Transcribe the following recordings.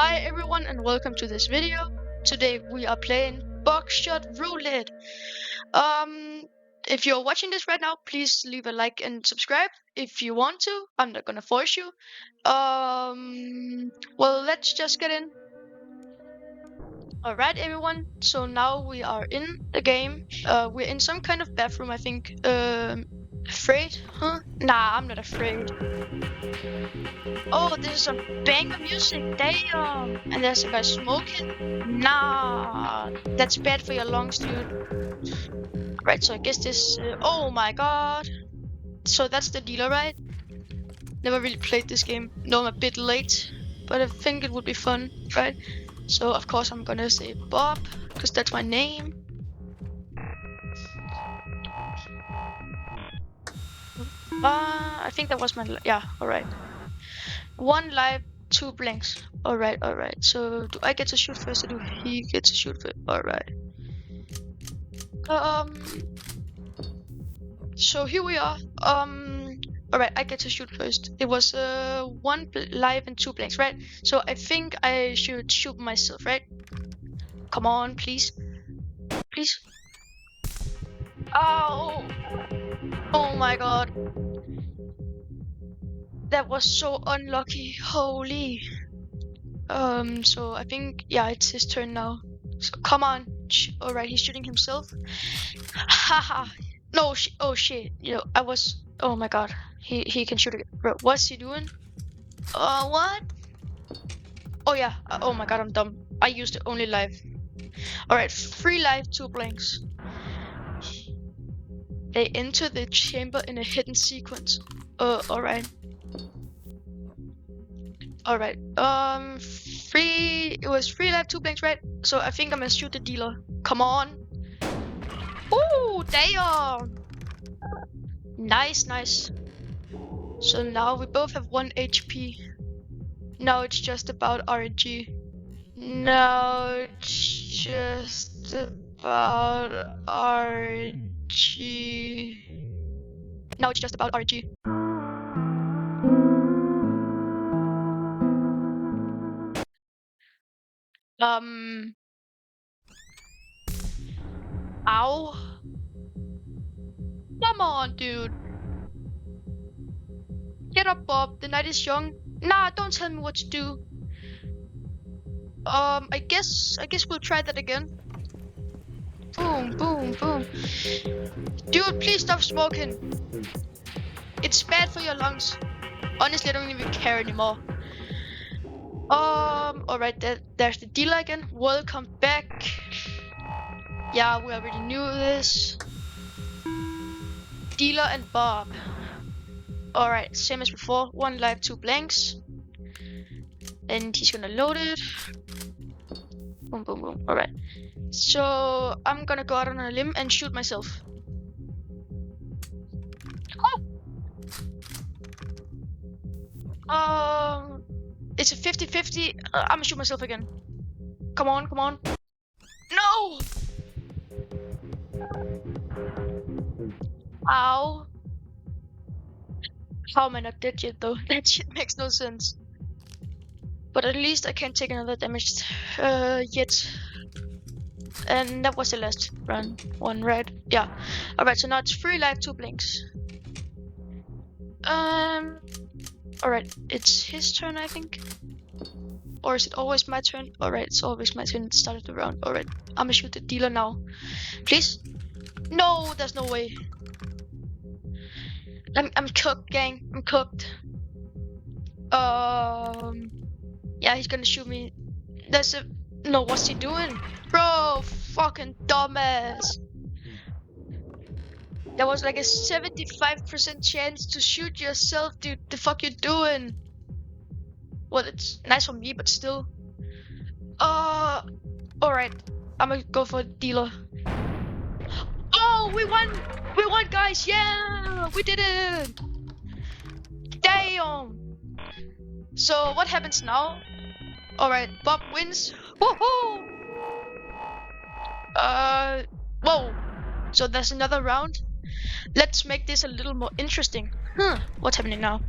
Hi everyone and welcome to this video. Today we are playing Buckshot Roulette. If you're watching this right now, please leave a like and subscribe if you want to. I'm not gonna force you. Well, let's just get in. Alright everyone, so now we are in the game. We're in some kind of bathroom, I think. Afraid? Huh? Nah, I'm not afraid. Oh, this is some banger music, damn! And there's a guy smoking? Nah, that's bad for your lungs, dude. Right, so I guess this... oh my god! So that's the dealer, right? Never really played this game. No, I'm a bit late, but I think it would be fun, right? So of course I'm gonna say Bob, because that's my name. I think that was my... yeah, alright. 1 live, 2 blanks. Alright. So do I get to shoot first or do he get to shoot first? Alright. So here we are. Alright, I get to shoot first. It was 1 live and 2 blanks, right? So I think I should shoot myself, right? Come on, please. Please. Oh! Oh my god. That was so unlucky. Holy. So I think, yeah, it's his turn now. So come on. Alright, he's shooting himself. Haha. No, oh shit. You know, I was... oh my god. He can shoot again. Bro, what's he doing? What? Oh yeah. Oh my god, I'm dumb. I used it only live. Alright, 3 live, 2 blanks. They enter the chamber in a hidden sequence. Alright. Alright. It was 3 live, 2 blanks, right? So I think I'm gonna shoot the dealer. Come on. Ooh, damn. Nice. So now we both have 1 HP. Now it's just about RNG. Now it's just about RNG. Now it's just about RNG. Ow. Come on, dude. Get up, Bob. The night is young. Nah, don't tell me what to do. I guess we'll try that again. Boom. Dude, please stop smoking. It's bad for your lungs. Honestly, I don't even care anymore. Alright, there's the dealer again. Welcome back. Yeah, we already knew this. Dealer and Bob. Alright, same as before. 1 live, 2 blanks. And he's gonna load it. Boom. Alright. So I'm gonna go out on a limb and shoot myself. Oh! It's a 50-50. I'm gonna shoot myself again. Come on. No! Ow. How am I not dead yet though? That shit makes no sense. But at least I can't take another damage yet. And that was the last one, right? Yeah. Alright, so now it's 3 live, 2 blanks. Alright, it's his turn, I think. Or is it always my turn? Alright, it's always my turn at the start of the round. Alright, I'm gonna shoot the dealer now. Please? No, there's no way. I'm cooked, gang. I'm cooked. Yeah, he's gonna shoot me. No, what's he doing? Bro, fucking dumbass. There was like a 75% chance to shoot yourself, dude. The fuck you doing? Well, it's nice for me, but still. Alright. I'm gonna go for a dealer. Oh, we won! We won, guys! Yeah! We did it! Damn! So, what happens now? Alright, Bob wins. Woohoo! Whoa! So there's another round. Let's make this a little more interesting. What's happening now?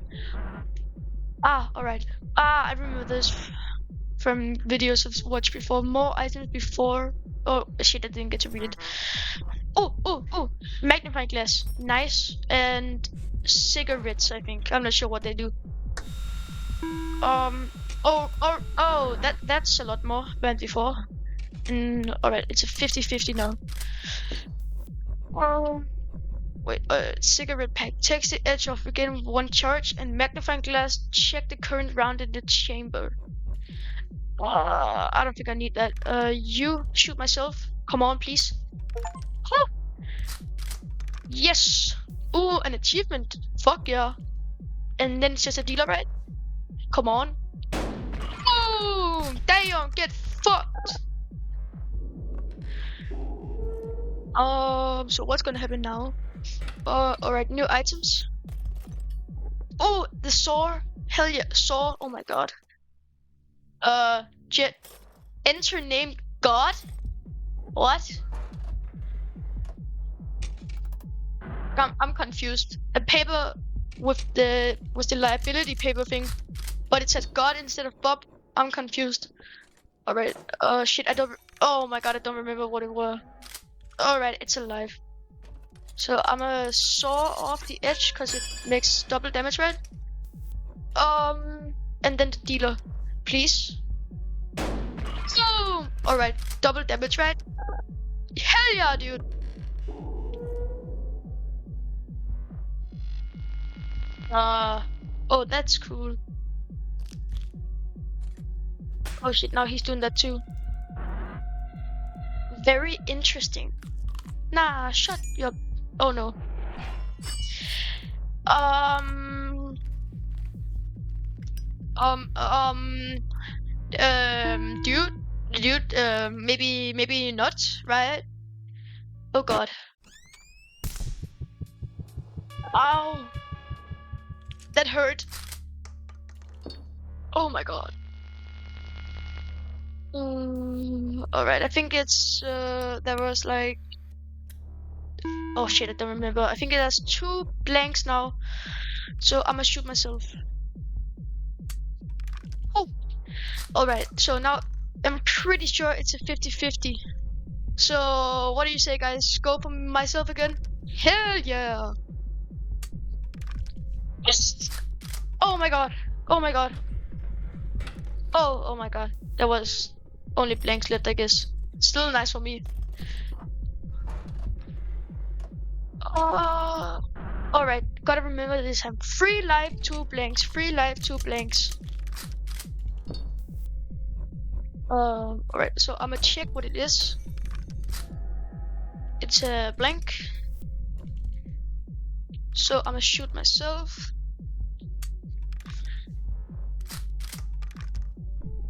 Alright. I remember this from videos I've watched before. More items before. Oh shit, I didn't get to read it. Oh, magnifying glass, nice. And cigarettes, I think. I'm not sure what they do. That's a lot more than before. Alright, it's a 50-50 now. Wait, cigarette pack. Takes the edge off again with one charge, and magnifying glass, check the current round in the chamber. I don't think I need that. You shoot myself. Come on, please. Huh. Yes. Ooh, an achievement. Fuck yeah. And then it's just a dealer, right? Come on. Boom! Damn, get fucked. So what's gonna happen now? Alright, new items. Oh, the saw. Hell yeah, saw. Oh my god. Jet. Enter name God? What? I'm confused. A paper with the liability paper thing, but it says God instead of Bob. I'm confused. Alright. Shit. Oh my god, I don't remember what it was. Alright, it's alive. So I'm gonna saw off the edge because it makes double damage, right? And then the dealer, please. Boom! Alright, double damage, right? Hell yeah, dude! Oh, that's cool. Oh shit, now he's doing that too. Very interesting. Nah, shut your... Oh no. Dude, maybe not, right? Oh god. Ow! That hurt. Oh my god. Alright, I think it's there was like... Oh shit, I don't remember. I think it has 2 blanks now. So I'm gonna shoot myself. Oh! Alright, so now I'm pretty sure it's a 50-50. So what do you say, guys? Go for myself again? Hell yeah! Yes! Oh my god! Oh my god! Oh my god. There was only blanks left, I guess. Still nice for me. Alright, gotta remember this. Have 3 life, 2 blanks. 3 life, 2 blanks. Alright, so I'm gonna check what it is. It's a blank. So I'm gonna shoot myself.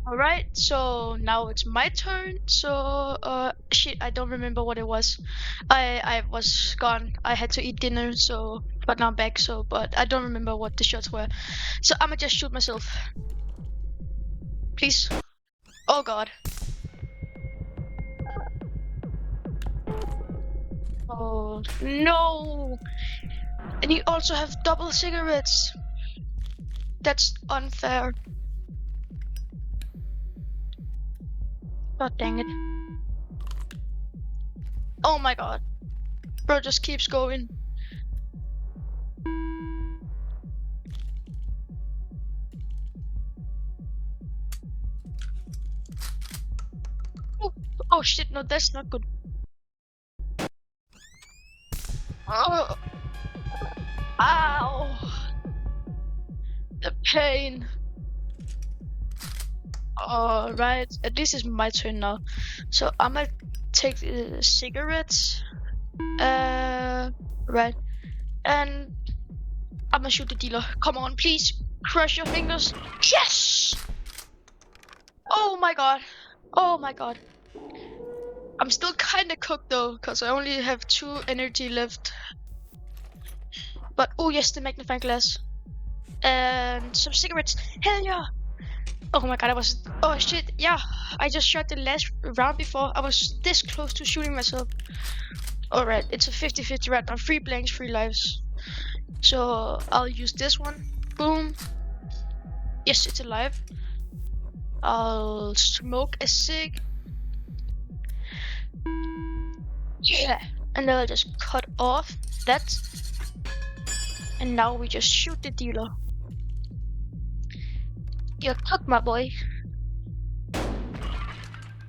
Alright, so now it's my turn. So shit, I don't remember what it was. I was gone. I had to eat dinner, so but now I'm back, so but I don't remember what the shots were. So I'ma just shoot myself. Please. Oh god. Oh no. And you also have double cigarettes. That's unfair. God dang it. Oh my god. Bro just keeps going. Oh shit, no, that's not good. Oh. Ow. The pain. Alright, this is my turn now. So I'm gonna take the cigarettes. Right. And I'm gonna shoot the dealer. Come on, please. Crush your fingers. Yes! Oh my god. Oh my god. I'm still kinda cooked though, because I only have 2 energy left. But oh yes, the magnifying glass. And some cigarettes. Hell yeah! Oh my god, oh shit, yeah. I just shot the last round before. I was this close to shooting myself. Alright, it's a 50-50 right now. 3 blanks, 3 lives. So I'll use this one. Boom. Yes, it's alive. I'll smoke a cig. Yeah. And then I'll just cut off that. And now we just shoot the dealer. You're cooked, my boy.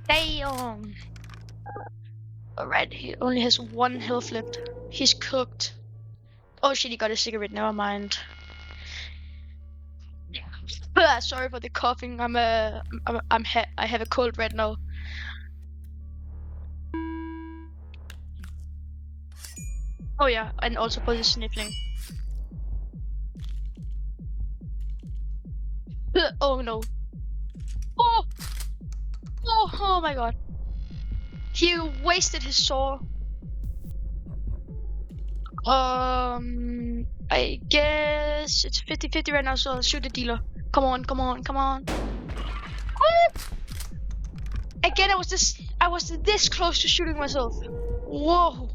Damn. Alright, he only has 1 health left. He's cooked. Oh shit, he got a cigarette. Never mind. Sorry for the coughing. I have a cold right now. Oh yeah, and also for the sniffling. Oh no. Oh my god. He wasted his saw. I guess it's 50-50 right now, so I'll shoot the dealer. Come on. Again, I was this close to shooting myself. Whoa.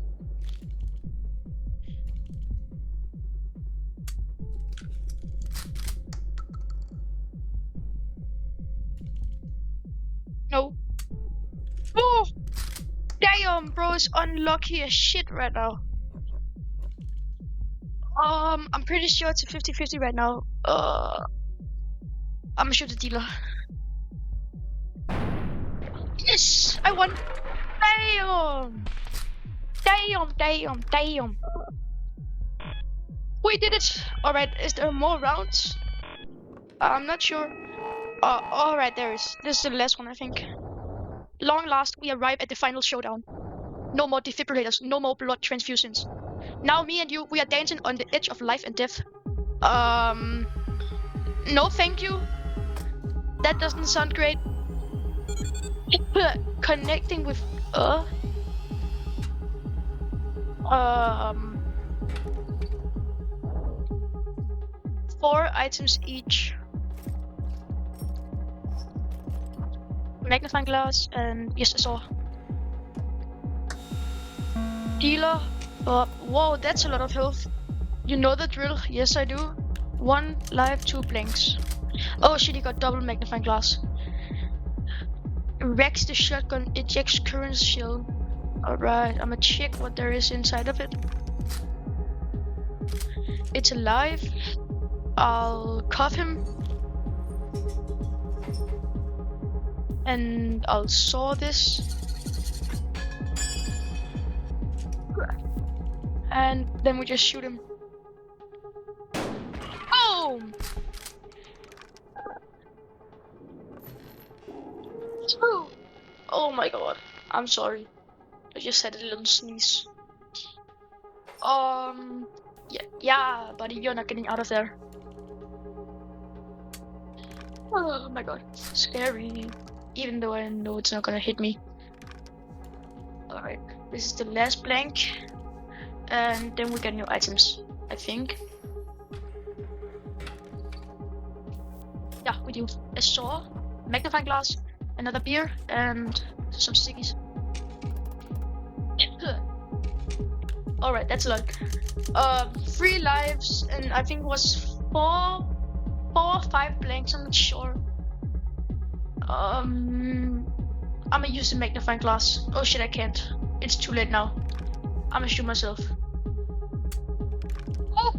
No. Oh! Damn, bro is unlucky as shit right now. I'm pretty sure it's a 50-50 right now. I'm gonna shoot the dealer. Yes! I won! Damn! We did it! Alright, is there more rounds? I'm not sure. Alright, there is. This is the last one, I think. Long last, we arrive at the final showdown. No more defibrillators, no more blood transfusions. Now me and you, we are dancing on the edge of life and death. No thank you. That doesn't sound great. Connecting with, 4 items each. Magnifying glass, and yes, I saw. Dealer. Whoa, that's a lot of health. You know the drill. Yes, I do. 1 life, 2 blanks. Oh shit, he got double magnifying glass. Wrecks the shotgun, ejects current shell. Alright, I'm gonna check what there is inside of it. It's alive. I'll cuff him. And I'll saw this. And then we just shoot him. Boom! Oh my god. I'm sorry. I just had a little sneeze. Yeah, buddy, you're not getting out of there. Oh my god. Scary. Even though I know it's not gonna hit me. Alright, this is the last blank. And then we get new items, I think. Yeah, we do. A saw, magnifying glass, another beer, and some ciggies. Alright, that's a lot. 3 lives, and I think it was 4 or 5 blanks, I'm not sure. I'm gonna use the magnifying glass. Oh shit, I can't. It's too late now. I'm gonna shoot myself. Oh!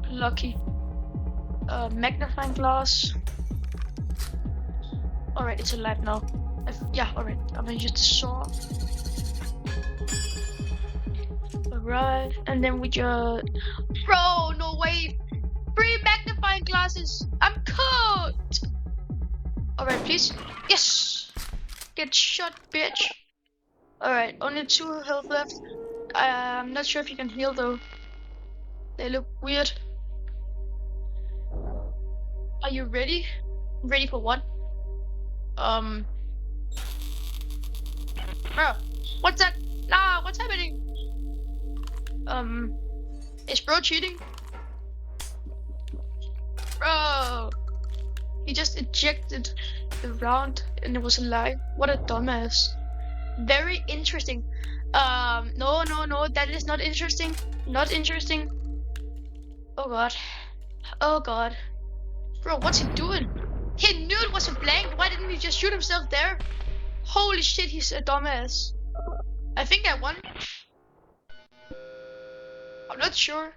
Lucky. Magnifying glass. Alright, it's alive now. Yeah, alright. I'm gonna use the saw. Alright, and then we just... Bro, no way! 3 magnifying glasses! I'm cooked! Alright, please. Yes! Get shot, bitch! Alright, only 2 health left. I'm not sure if you can heal though. They look weird. Are you ready? Ready for what? Bro, what's that? Nah, what's happening? Is bro cheating? Bro, he just ejected the round and it was alive. What a dumbass. Very interesting. No, that is not interesting. Not interesting. Oh god. Oh god. Bro, what's he doing? He knew it was a blank. Why didn't he just shoot himself there? Holy shit, he's a dumbass. I think I won. I'm not sure.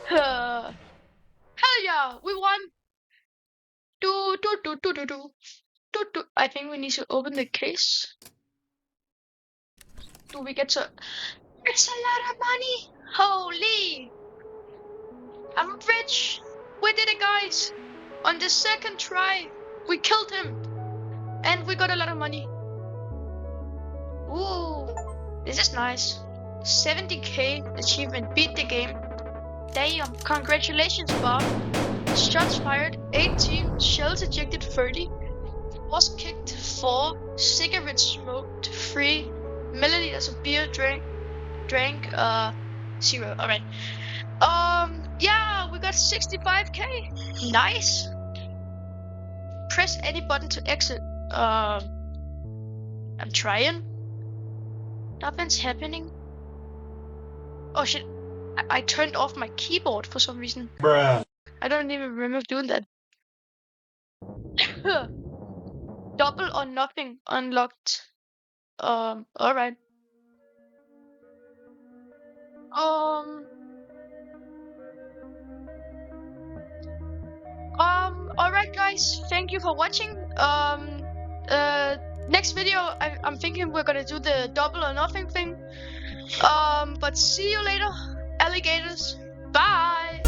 Hell yeah, we won. Do. I think we need to open the case. Do we get to? It's a lot of money. Holy! I'm rich. We did it, guys. On the second try, we killed him, and we got a lot of money. Ooh, this is nice. 70k achievement. Beat the game. Damn! Congratulations, Bob. Shots fired 18, shells ejected 30, was kicked 4, cigarettes smoked 3, milliliters of beer drank 0. Alright. Yeah, we got 65k. Nice. Press any button to exit. I'm trying. Nothing's happening. Oh shit. I turned off my keyboard for some reason. Bruh. I don't even remember doing that. Double or nothing unlocked. Alright. Alright guys, thank you for watching. Next video, I'm thinking we're gonna do the double or nothing thing. But see you later, alligators. Bye!